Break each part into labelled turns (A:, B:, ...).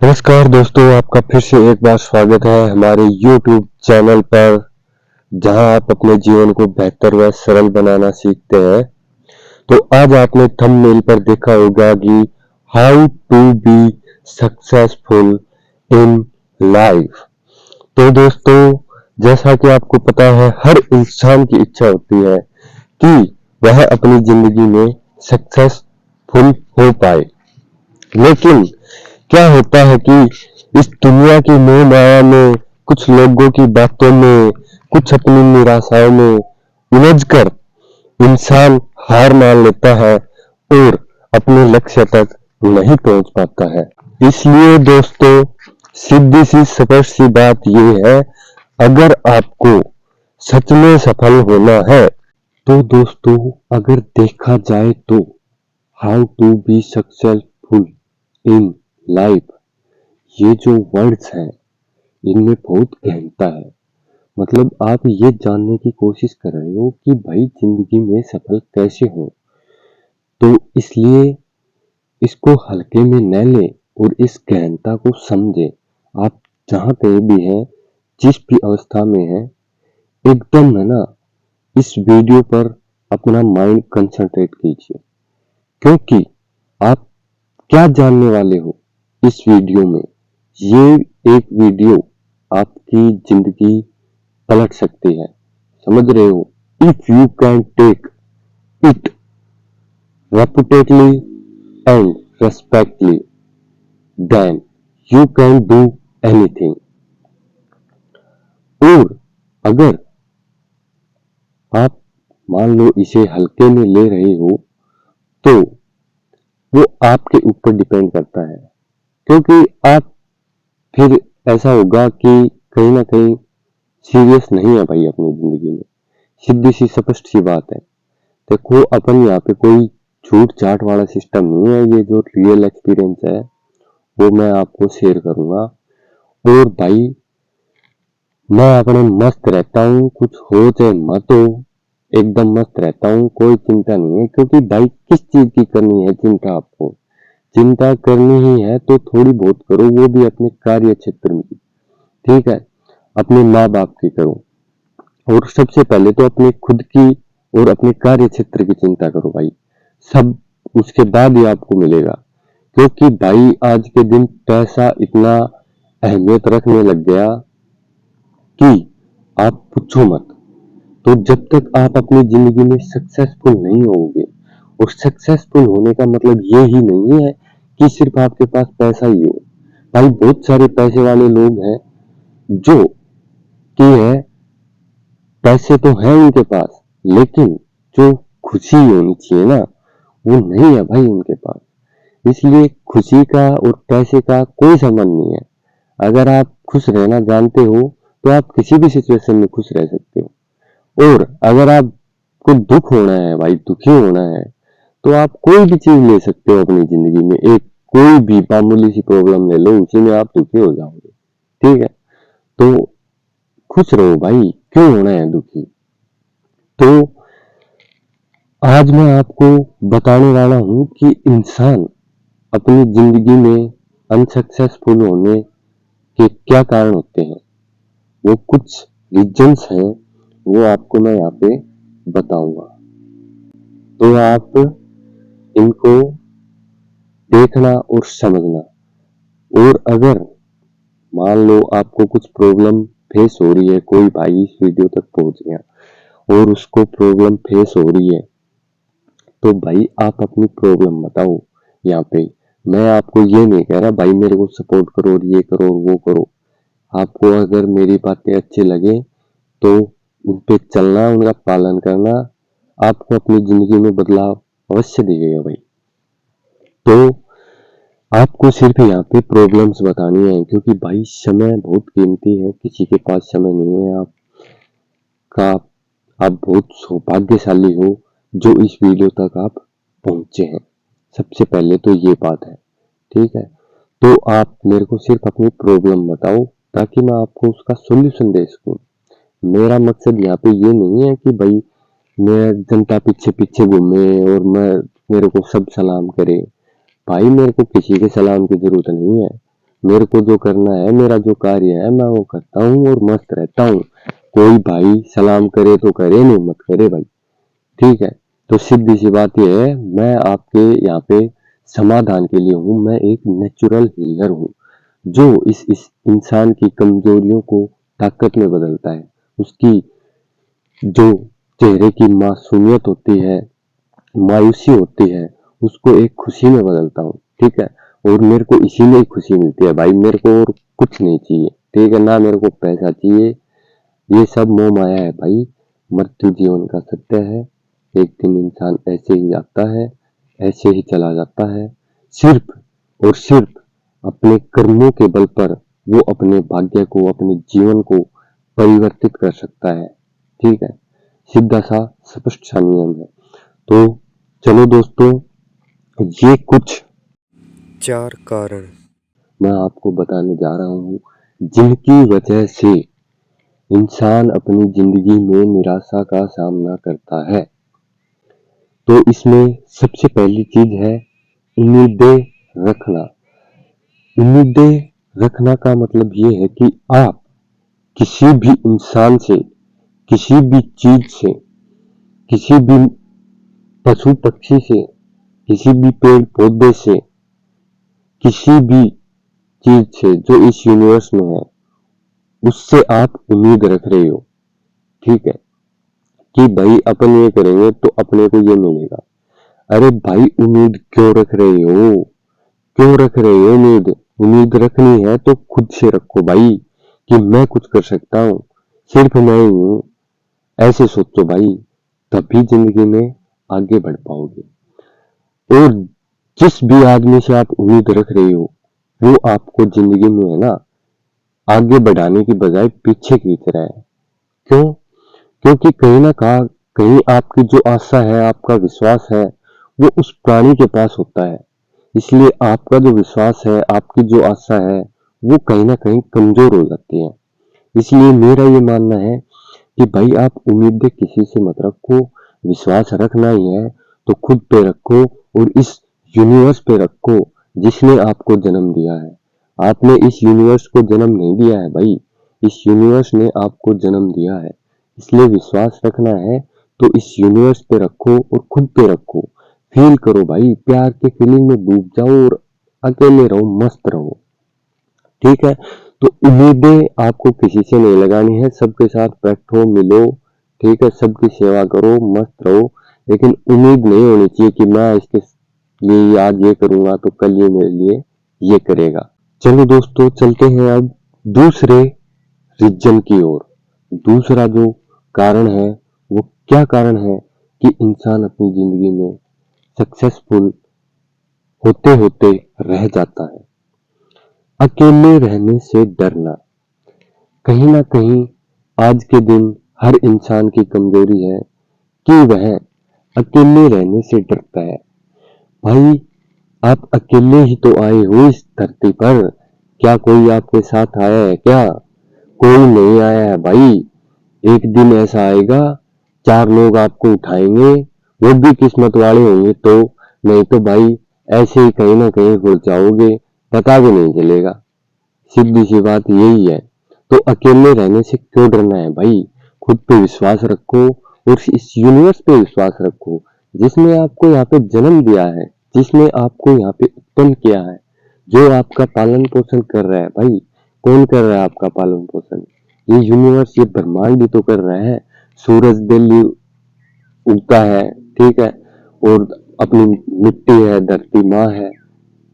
A: नमस्कार दोस्तों, आपका फिर से एक बार स्वागत है हमारे YouTube चैनल पर, जहां आप अपने जीवन को बेहतर व सरल बनाना सीखते हैं। तो आज आपने थंबनेल पर देखा होगा कि how to be successful in life. तो दोस्तों, जैसा कि आपको पता है, हर इंसान की इच्छा होती है कि वह अपनी जिंदगी में सक्सेसफुल हो पाए। लेकिन क्या होता है कि इस दुनिया की मोह माया में, कुछ लोगों की बातों में, कुछ अपनी निराशाओं में उलझकर इंसान हार मान लेता है और अपने लक्ष्य तक नहीं पहुंच पाता है। इसलिए दोस्तों, सीधी सी स्पष्ट सी बात ये है, अगर आपको सच में सफल होना है तो दोस्तों, अगर देखा जाए तो how to be successful in life, ये जो वर्ड्स हैं इनमें बहुत गहनता है। मतलब आप ये जानने की कोशिश कर रहे हो कि भाई जिंदगी में सफल कैसे हो, तो इसलिए इसको हल्के में न ले और इस गहनता को समझे। आप जहां कहीं भी हैं, जिस भी अवस्था में हैं, एकदम है ना, इस वीडियो पर अपना माइंड कंसंट्रेट कीजिए, क्योंकि आप क्या जानने वाले हो इस वीडियो में। ये एक वीडियो आपकी जिंदगी पलट सकती है, समझ रहे हो। If you can take it repeatedly and respectfully, then you can do anything। और अगर आप मान लो इसे हल्के में ले रहे हो, तो वो आपके ऊपर डिपेंड करता है, क्योंकि आप फिर ऐसा होगा कि कहीं ना कहीं सीरियस नहीं है भाई अपनी जिंदगी में। सीधी सी स्पष्ट सी बात है। देखो, अपन यहाँ पे कोई छूट छाट वाला सिस्टम नहीं है। ये जो रियल एक्सपीरियंस है वो मैं आपको शेयर करूंगा। और भाई, मैं अपने मस्त रहता हूँ, कुछ हो चाहे मत हो, एकदम मस्त रहता हूँ, कोई चिंता नहीं है। क्योंकि भाई, किस चीज की करनी है चिंता? आपको चिंता करनी ही है तो थोड़ी बहुत करो, वो भी अपने कार्य क्षेत्र में। ठीक है, अपने माँ बाप की करो, और सबसे पहले तो अपनी खुद की और अपने कार्य क्षेत्र की चिंता करो भाई। सब उसके बाद ही आपको मिलेगा। क्योंकि भाई, आज के दिन पैसा इतना अहमियत रखने लग गया कि आप पूछो मत। तो जब तक आप अपनी जिंदगी में सक्सेसफुल नहीं होंगे, और सक्सेसफुल होने का मतलब ये ही नहीं है कि सिर्फ आपके पास पैसा ही हो। भाई, बहुत सारे पैसे वाले लोग हैं जो कि है, पैसे तो हैं उनके पास, लेकिन जो खुशी होनी चाहिए ना, वो नहीं है भाई उनके पास। इसलिए खुशी का और पैसे का कोई संबंध नहीं है। अगर आप खुश रहना जानते हो तो आप किसी भी सिचुएशन में खुश रह सकते हो। और अगर आपको दुख होना है भाई, दुखी होना है, तो आप कोई भी चीज ले सकते हो अपनी जिंदगी में। एक कोई भी मामूली सी प्रॉब्लम ले लो, उसी में आप दुखी हो जाओगे। ठीक है, तो खुश रहो भाई, क्यों होना है दुखी। तो आज मैं आपको बताने वाला हूं कि इंसान अपनी जिंदगी में अनसक्सेसफुल होने के क्या कारण होते हैं। वो कुछ रीजंस हैं, वो आपको मैं यहाँ पे बताऊंगा। तो आप इनको देखना और समझना। और अगर मान लो आपको कुछ प्रॉब्लम फेस हो रही है, कोई भाई इस वीडियो तक पहुंच गया और उसको प्रॉब्लम फेस हो रही है, तो भाई आप अपनी प्रॉब्लम बताओ यहाँ पे। मैं आपको ये नहीं कह रहा भाई मेरे को सपोर्ट करो और ये करो और वो करो। आपको अगर मेरी बातें अच्छी लगे तो उन पे चलना, उनका पालन करना, आपको अपनी जिंदगी में बदलाव अवश्य दिखेगा भाई। तो आपको सिर्फ यहाँ पे प्रॉब्लम्स बतानी है, क्योंकि भाई समय बहुत कीमती है, किसी के पास समय नहीं है। आपका आप बहुत सौभाग्यशाली हो जो इस वीडियो तक आप पहुंचे हैं। सबसे पहले तो ये बात है। ठीक है, तो आप मेरे को सिर्फ अपनी प्रॉब्लम बताओ, ताकि मैं आपको उसका सॉल्यूशन दे सकूं। मेरा मकसद यहाँ पे ये नहीं है कि भाई मैं जनता पीछे पीछे घूमे और मैं मेरे को सब सलाम करे। भाई, मेरे को किसी के सलाम की जरूरत नहीं है। मेरे को जो करना है, मेरा जो कार्य है मैं वो करता हूँ और मस्त रहता हूँ। कोई भाई सलाम करे तो करे, नहीं मत करे भाई, ठीक है। तो सीधी सी बात यह है, मैं आपके यहाँ पे समाधान के लिए हूँ। मैं एक नेचुरल हीलर हूँ जो इस इंसान की कमजोरियों को ताकत में बदलता है। उसकी जो चेहरे की मासूमियत होती है, मायूसी होती है, उसको एक खुशी में बदलता हूँ, ठीक है। और मेरे को इसी में ही खुशी मिलती है भाई, मेरे को और कुछ नहीं चाहिए, ठीक है ना। मेरे को पैसा चाहिए, ये सब मोह माया है भाई। मृत्यु जीवन का सत्य है। एक दिन इंसान ऐसे ही आता है, ऐसे ही चला जाता है। सिर्फ और सिर्फ अपने कर्मों के बल पर वो अपने भाग्य को, अपने जीवन को परिवर्तित कर सकता है, ठीक है। सीधा सा स्पष्ट सा नियम है। तो चलो दोस्तों, ये कुछ 4 कारण मैं आपको बताने जा रहा हूँ जिनकी वजह से इंसान अपनी जिंदगी में निराशा का सामना करता है। तो इसमें सबसे पहली चीज है उम्मीदें रखना। उम्मीदें रखना का मतलब ये है कि आप किसी भी इंसान से, किसी भी चीज से, किसी भी पशु पक्षी से, किसी भी पेड़ पौधे से, किसी भी चीज से जो इस यूनिवर्स में है, उससे आप उम्मीद रख रहे हो, ठीक है, कि भाई अपन ये करेंगे तो अपने को ये मिलेगा। अरे भाई उम्मीद क्यों रख रहे हो? क्यों रख रहे हो उम्मीद? उम्मीद रखनी है तो खुद से रखो भाई, कि मैं कुछ कर सकता हूँ, सिर्फ मैं ही हूँ, ऐसे सोचो भाई। तभी जिंदगी में आगे बढ़ पाओगे। और जिस भी आदमी से आप उम्मीद रख रहे हो, वो आपको जिंदगी में है ना आगे बढ़ाने की बजाय पीछे खींच रहा है। क्यों? क्योंकि कहीं ना कहीं आपकी जो आशा है, आपका विश्वास है, वो उस प्राणी के पास होता है। इसलिए आपका जो विश्वास है, आपकी जो आशा है, वो कहीं ना कहीं कमजोर हो जाती है। इसलिए मेरा ये मानना है कि भाई आप उम्मीदें किसी से मत रखो। विश्वास रखना ही है तो खुद पे रखो और इस यूनिवर्स पे रखो जिसने आपको जन्म दिया है। आपने इस यूनिवर्स को जन्म नहीं दिया है भाई, इस यूनिवर्स ने आपको जन्म दिया है। इसलिए विश्वास रखना है तो इस यूनिवर्स पे रखो और खुद पे रखो। फील करो भाई, प्यार के फीलिंग में डूब जाओ और अकेले रहो, मस्त रहो, ठीक है। तो उम्मीदें आपको किसी से नहीं लगानी है। सबके साथ बैठो, मिलो, ठीक है, सबकी सेवा करो, मस्त रहो। लेकिन उम्मीद नहीं होनी चाहिए कि मैं इसके लिए आज ये करूंगा तो कल ये मेरे लिए ये करेगा। चलो दोस्तों, चलते हैं अब दूसरे रीजन की ओर। दूसरा जो कारण है, वो क्या कारण है कि इंसान अपनी जिंदगी में सक्सेसफुल होते होते रह जाता है। अकेले रहने से डरना। कहीं ना कहीं आज के दिन हर इंसान की कमजोरी है कि वह अकेले रहने से डरता है। भाई आप अकेले ही तो आए हो इस धरती पर, क्या कोई आपके साथ आया है क्या? कोई नहीं आया है भाई। एक दिन ऐसा आएगा, 4 लोग आपको उठाएंगे, वो भी किस्मत वाले होंगे तो, नहीं तो भाई ऐसे ही कहीं ना कहीं घुस जाओगे, पता भी नहीं चलेगा। सीधी सी बात यही है। तो अकेले रहने से क्यों डरना है भाई? खुद पे विश्वास रखो और इस यूनिवर्स पे विश्वास रखो जिसने आपको यहाँ पे जन्म दिया है, जिसने आपको यहाँ पे उत्पन्न किया है, जो आपका पालन पोषण कर रहा है। भाई कौन कर रहा है आपका पालन पोषण? ये यूनिवर्स, ये ब्रह्मांड ही तो कर रहा है। सूरज दिल्ली उगता है, ठीक है, और अपनी मिट्टी है, धरती माँ है,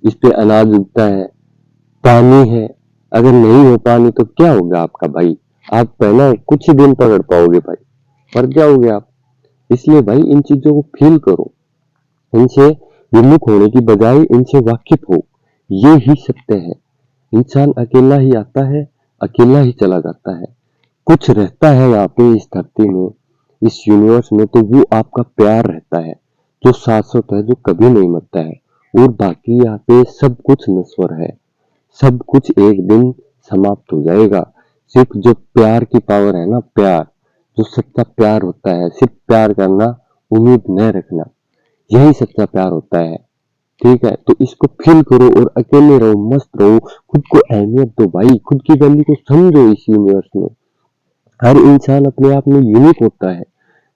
A: इस पे अनाज उगता है, पानी है। अगर नहीं हो पानी तो क्या होगा आपका भाई? आप पहले कुछ ही दिन पकड़ पाओगे भाई, मर जाओगे आप। इसलिए भाई इन चीजों को फील करो, इनसे विमुख होने की बजाय इनसे वाकिफ हो। ये ही सत्य है। इंसान अकेला ही आता है, अकेला ही चला जाता है। कुछ रहता है यहाँ पे इस धरती में, इस यूनिवर्स में, तो वो आपका प्यार रहता है जो शाश्वत है, जो कभी नहीं मरता है। और बाकी यहाँ पे सब कुछ नश्वर है, सब कुछ एक दिन समाप्त हो जाएगा। सिर्फ जो प्यार की पावर है ना, प्यार, जो सच्चा प्यार होता है, सिर्फ प्यार करना, उम्मीद न रखना, यही सच्चा प्यार होता है। ठीक है, तो इसको फील करो और अकेले रहो, मस्त रहो, खुद को अहमियत दो भाई, खुद की वैल्यू को समझो। इस यूनिवर्स में हर इंसान अपने आप में यूनिक होता है।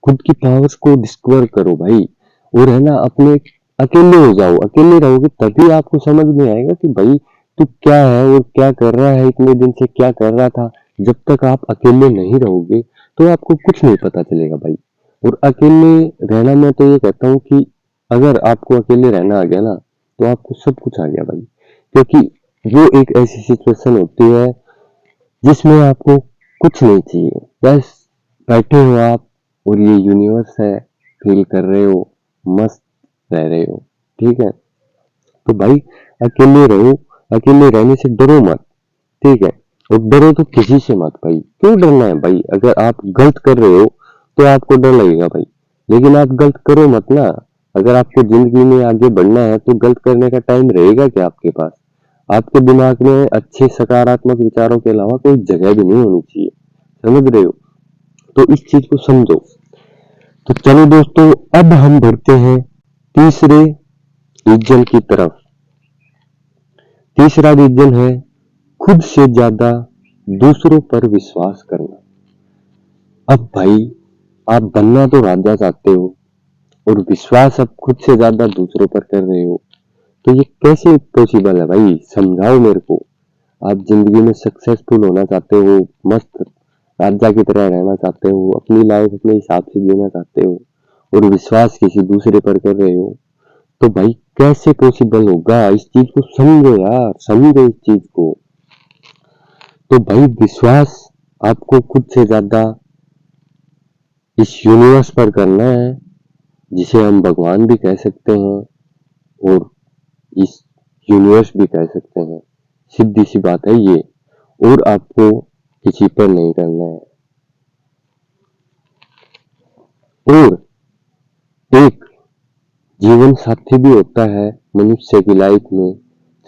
A: खुद की पावर्स को डिस्कवर करो भाई, और है ना, अपने अकेले हो जाओ। अकेले रहोगे तभी आपको समझ में आएगा कि भाई तू क्या है और क्या कर रहा है, इतने दिन से क्या कर रहा था। जब तक आप अकेले नहीं रहोगे तो आपको कुछ नहीं पता चलेगा भाई। और अकेले रहना, मैं तो ये कहता हूँ कि अगर आपको अकेले रहना आ गया ना, तो आपको सब कुछ आ गया भाई। क्योंकि वो एक ऐसी सिचुएशन होती है जिसमें आपको कुछ नहीं चाहिए, बस बैठे हो आप और ये यूनिवर्स है, फील कर रहे हो, मस्त रह रहे हो। ठीक है, तो भाई अकेले रहो, अकेले रहने से डरो मत। ठीक है, और डरो तो किसी से मत भाई। क्यों डरना है भाई? अगर आप गलत कर रहे हो तो आपको डर लगेगा भाई, लेकिन आप गलत करो मत ना। अगर आपको जिंदगी में आगे बढ़ना है तो गलत करने का टाइम रहेगा क्या आपके पास? आपके दिमाग में अच्छे सकारात्मक विचारों के अलावा कोई जगह भी नहीं होनी चाहिए। समझ रहे हो? तो इस चीज को समझो। तो चलो दोस्तों, अब हम बढ़ते हैं तीसरे रीजन की तरफ। तीसरा रीजन है खुद से ज्यादा दूसरों पर विश्वास करना। अब भाई, आप बनना तो राजा चाहते हो और विश्वास अब खुद से ज्यादा दूसरों पर कर रहे हो, तो ये कैसे पॉसिबल है भाई? समझाओ मेरे को। आप जिंदगी में सक्सेसफुल होना चाहते हो, मस्त राजा की तरह रहना चाहते हो, अपनी लाइफ अपने हिसाब से जीना चाहते हो, और विश्वास किसी दूसरे पर कर रहे हो, तो भाई कैसे पॉसिबल होगा? इस चीज को समझो यार, समझो इस चीज को। तो भाई विश्वास आपको खुद से ज्यादा इस यूनिवर्स पर करना है, जिसे हम भगवान भी कह सकते हैं और इस यूनिवर्स भी कह सकते हैं। सीधी सी बात है ये। और आपको किसी पर नहीं करना है। और एक जीवन साथी भी होता है मनुष्य की लाइफ में,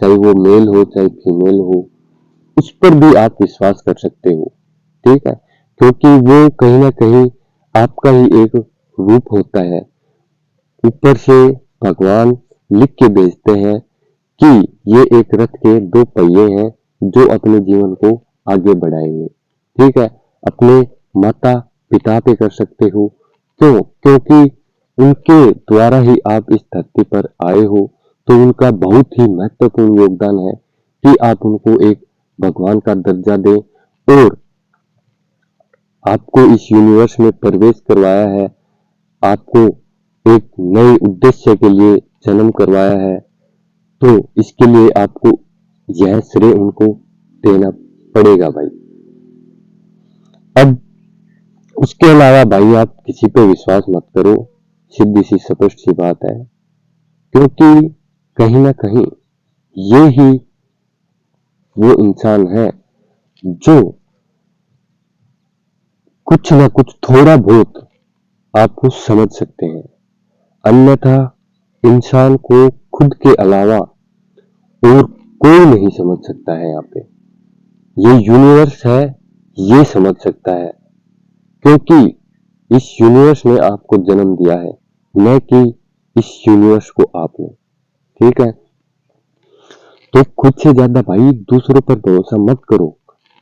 A: चाहे वो मेल हो चाहे फीमेल हो, उस पर भी आप विश्वास कर सकते हो। ठीक है, क्योंकि वो कहीं ना कहीं आपका ही एक रूप होता है। ऊपर से भगवान लिख के भेजते हैं कि ये एक रथ के दो पहिए हैं जो अपने जीवन को आगे बढ़ाएंगे। ठीक है, अपने माता पिता पे कर सकते हो। क्यों? क्योंकि उनके द्वारा ही आप इस धरती पर आए हो, तो उनका बहुत ही महत्वपूर्ण योगदान है कि आप उनको एक भगवान का दर्जा दें, और आपको इस यूनिवर्स में प्रवेश करवाया है, आपको एक नए उद्देश्य के लिए जन्म करवाया है, तो इसके लिए आपको यह श्रेय उनको देना पड़ेगा भाई। अब उसके अलावा भाई आप किसी पे विश्वास मत करो, सीधी सी स्पष्ट सी बात है। क्योंकि कहीं ना कहीं ये ही वो इंसान है जो कुछ ना कुछ थोड़ा बहुत आपको समझ सकते हैं। अन्यथा इंसान को खुद के अलावा और कोई नहीं समझ सकता है। यहाँ पे ये यूनिवर्स है, ये समझ सकता है, क्योंकि इस यूनिवर्स ने आपको जन्म दिया है, न कि इस यूनिवर्स को आपने। ठीक है, तो खुद से ज्यादा भाई दूसरों पर भरोसा मत करो,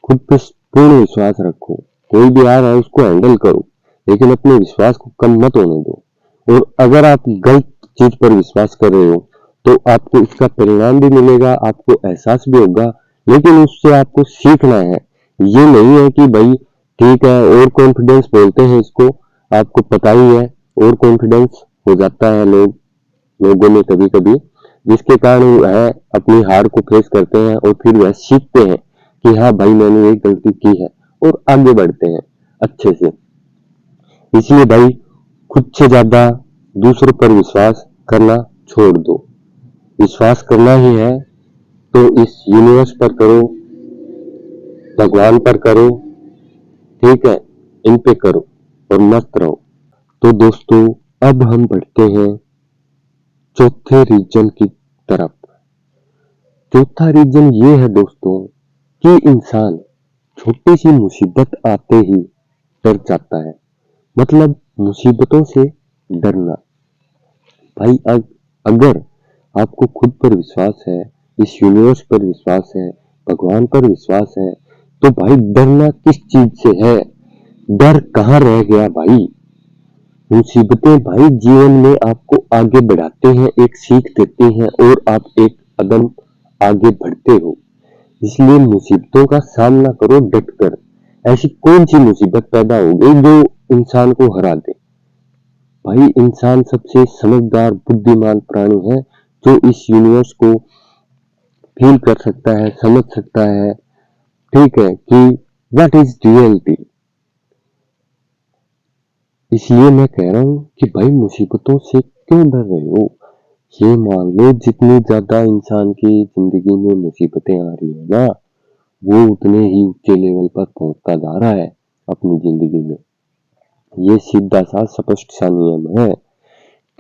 A: खुद पे पूर्ण विश्वास रखो। कोई भी आ रहा है उसको हैंडल करो, लेकिन अपने विश्वास को कम मत होने दो। और अगर आप गलत चीज पर विश्वास कर रहे हो तो आपको इसका परिणाम भी मिलेगा, आपको एहसास भी होगा, लेकिन उससे आपको सीखना है। ये नहीं है कि भाई ठीक है, ओवर कॉन्फिडेंस बोलते हैं इसको, आपको पता ही है, ओवर कॉन्फिडेंस हो जाता है लोगों में कभी कभी, जिसके कारण वो है अपनी हार को फेस करते हैं और फिर वह सीखते हैं कि हाँ भाई मैंने एक गलती की है, और आगे बढ़ते हैं अच्छे से। इसलिए भाई खुद से ज्यादा दूसरों पर विश्वास करना छोड़ दो। विश्वास करना ही है तो इस यूनिवर्स पर करो, भगवान पर करो। ठीक है, इन पे करो और मस्त रहो। तो दोस्तों, अब हम बढ़ते हैं चौथे रीजन की तरफ। चौथा रीजन ये है दोस्तों कि इंसान छोटी सी मुसीबत आते ही डर जाता है। मतलब मुसीबतों से डरना। भाई अगर आपको खुद पर विश्वास है, इस यूनिवर्स पर विश्वास है, भगवान पर विश्वास है, तो भाई डरना किस चीज से है? डर कहाँ रह गया भाई? मुसीबतें भाई जीवन में आपको आगे बढ़ाते हैं, एक सीख देते हैं और आप एक कदम आगे बढ़ते हो। इसलिए मुसीबतों का सामना करो डट कर। ऐसी कौन सी मुसीबत पैदा हो गई जो इंसान को हरा दे? भाई इंसान सबसे समझदार बुद्धिमान प्राणी है जो इस यूनिवर्स को फील कर सकता है, समझ सकता है, ठीक है, कि व्हाट इज रियलिटी। इसलिए मैं कह रहा हूँ कि भाई मुसीबतों से क्यों डर रहे हो? ये मान लो जितनी ज्यादा इंसान की जिंदगी में मुसीबतें आ रही है ना, वो उतने ही ऊंचे लेवल पर पहुंचता जा रहा है अपनी जिंदगी में। ये सीधा सा स्पष्ट सा नियम है।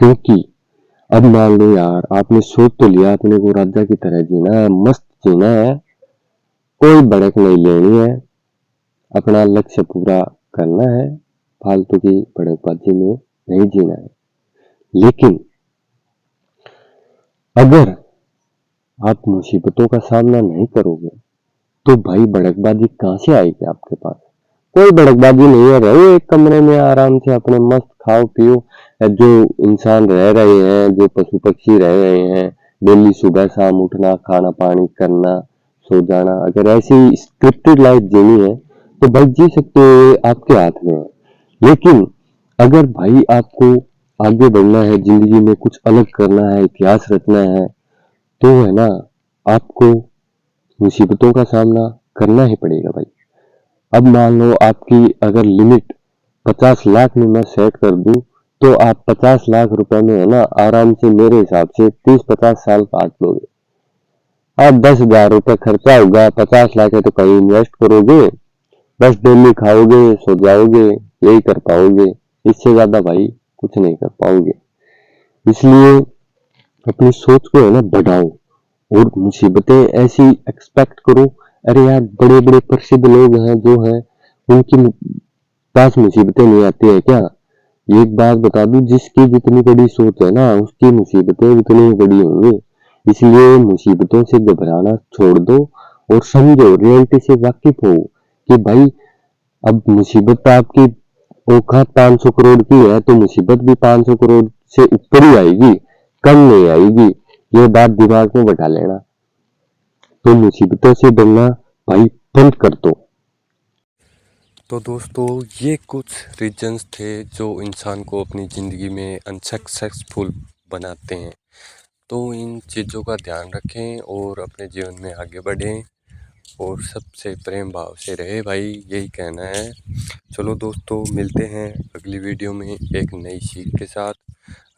A: क्योंकि अब मान लो यार, आपने सोच तो लिया अपने को राजा की तरह जीना है, मस्त जीना है, कोई भड़क नहीं लेनी है, अपना लक्ष्य पूरा करना है, फालतू की भड़कबाजी में नहीं जीना है। लेकिन अगर आप मुसीबतों का सामना नहीं करोगे तो भाई भड़कबाजी कहाँ से आएगी आपके पास? कोई भड़कबाजी नहीं है। रहो एक कमरे में आराम से, अपने मस्त खाओ पियो। जो इंसान रह रहे हैं, जो पशु पक्षी रह रहे हैं, डेली सुबह शाम उठना, खाना पानी करना, सो जाना, अगर ऐसी स्क्रिप्टेड लाइफ जीनी है तो भाई जी सकते हो, ये आपके हाथ में है। लेकिन अगर भाई आपको आगे बढ़ना है, जिंदगी में कुछ अलग करना है, इतिहास रचना है, तो है ना, आपको मुसीबतों का सामना करना ही पड़ेगा भाई। अब मान लो आपकी अगर लिमिट 50 लाख में मैं सेट कर दूं, तो आप 50 लाख रुपए में है ना आराम से मेरे हिसाब से 30-50 साल काट लोगे। अब 10,000 रुपये खर्चा होगा, 50 लाख है तो कहीं इन्वेस्ट करोगे, बस डेली खाओगे सो जाओगे, यही कर पाओगे। इससे ज्यादा भाई कुछ नहीं कर पाओगे। इसलिए अपनी सोच को है ना बढ़ाओ और मुसीबतें ऐसी एक्सपेक्ट करो। अरे यार, बड़े बड़े प्रसिद्ध लोग हैं जो हैं, उनकी पास मुसीबतें नहीं आती है क्या? एक बात बता दूं, जिसकी जितनी बड़ी सोच है ना, उसकी मुसीबतें उतनी ही बड़ी होंगी। इसलिए मुसीबतों से घबराना छोड़ दो और समझो, रियलिटी से वाकिफ हो कि भाई अब मुसीबत आपकी औकात 500 करोड़ की है तो मुसीबत भी 500 करोड़ से ऊपर ही आएगी, कम नहीं आएगी। ये बात दिमाग में बैठा लेना। तो मुसीबतों से डरना भाई बंद कर दो।
B: तो दोस्तों, ये कुछ रीजंस थे जो इंसान को अपनी ज़िंदगी में अनसक्सेसफुल बनाते हैं। तो इन चीज़ों का ध्यान रखें और अपने जीवन में आगे बढ़ें और सबसे प्रेम भाव से रहे भाई, यही कहना है। चलो दोस्तों, मिलते हैं अगली वीडियो में एक नई सीख के साथ।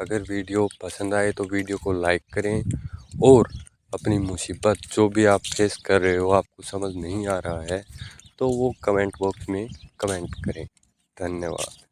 B: अगर वीडियो पसंद आए तो वीडियो को लाइक करें और अपनी मुसीबत जो भी आप फेस कर रहे हो, आपको समझ नहीं आ रहा है, तो वो कमेंट बॉक्स में कमेंट करें। धन्यवाद।